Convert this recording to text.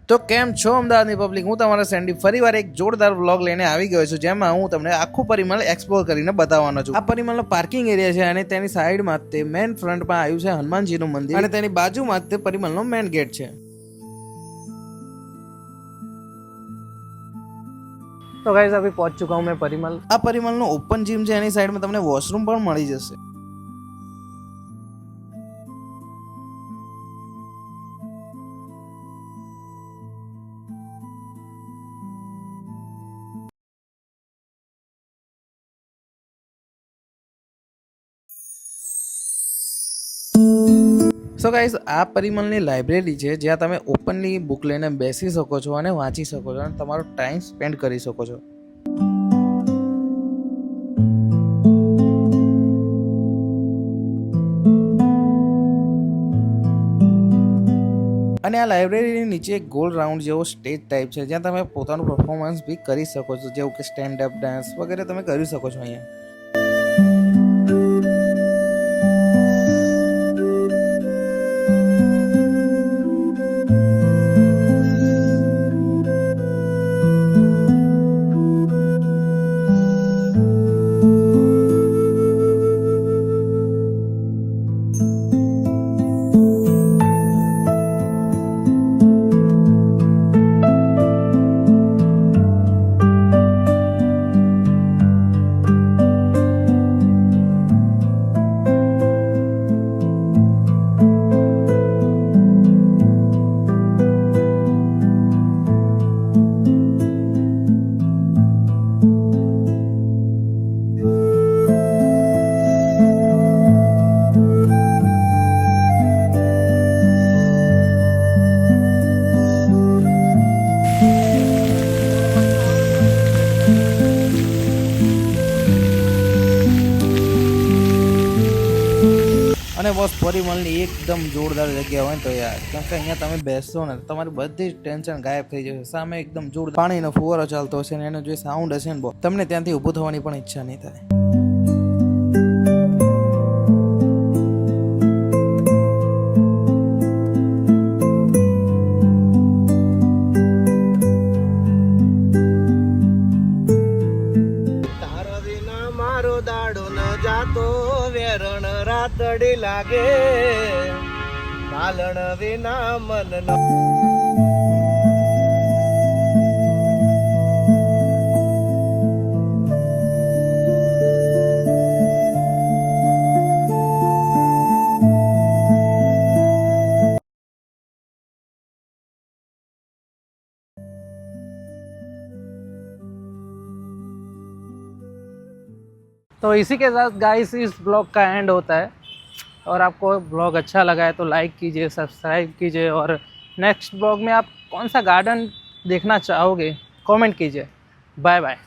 તો કેમ છો અમદાવાદની પબ્લિક, હું તમારા સેન્ડી ફરીવાર એક જોરદાર વ્લોગ લઈને આવી ગયો છું, જેમાં હું તમને આખું પરિમલ એક્સપ્લોર કરીને બતાવવાનો છું. આ પરિમલનો પાર્કિંગ એરિયા છે અને તેની સાઈડમાં તે મેન ફ્રન્ટમાં આવ્યું છે હનુમાનજીનું મંદિર અને તેની બાજુમાં તે પરિમલનો મેન ગેટ છે. તો ગાઈઝ અભી પહોંચ ચુકા હું મેં પરિમલ. આ પરિમલનો ઓપન જીમ છે, એની સાઈડમાં તમને વોશરૂમ પણ મળી જશે. સો ગાઈઝ, આ પરિમલની લાઇબ્રેરી છે, જ્યાં તમે ઓપનલી બુક લઈને બેસી શકો છો અને વાંચી શકો છો અને તમારો ટાઈમ સ્પેન્ડ કરી શકો છો. અને આ લાઇબ્રેરીની નીચે એક ગોલ રાઉન્ડ જેવો સ્ટેજ ટાઈપ છે, જ્યાં તમે પોતાનું પરફોર્મન્સ બી કરી શકો છો, જેવું કે સ્ટેન્ડ અપ ડાન્સ વગેરે તમે કરી શકો છો અહીંયા. અને બસ પરિમલની એકદમ જોરદાર જગ્યા હોય ને તો યાર, કારણ કે અહીંયા તમે બેસશો ને તમારી બધી જ ટેન્શન ગાયબ થઈ જશે. સામે એકદમ જોરદાર પાણીનો ફુવારો ચાલતો હશે ને એનો જે સાઉન્ડ હશે ને, તમને ત્યાંથી ઊભું થવાની પણ ઈચ્છા નહીં થાય. રાતડી લાગે માલણ વિના મન तो इसी के साथ गाइस इस ब्लॉग का एंड होता है. और आपको ब्लॉग अच्छा लगा है तो लाइक कीजिए, सब्सक्राइब कीजिए और नेक्स्ट ब्लॉग में आप कौन सा गार्डन देखना चाहोगे कमेंट कीजिए. Bye bye.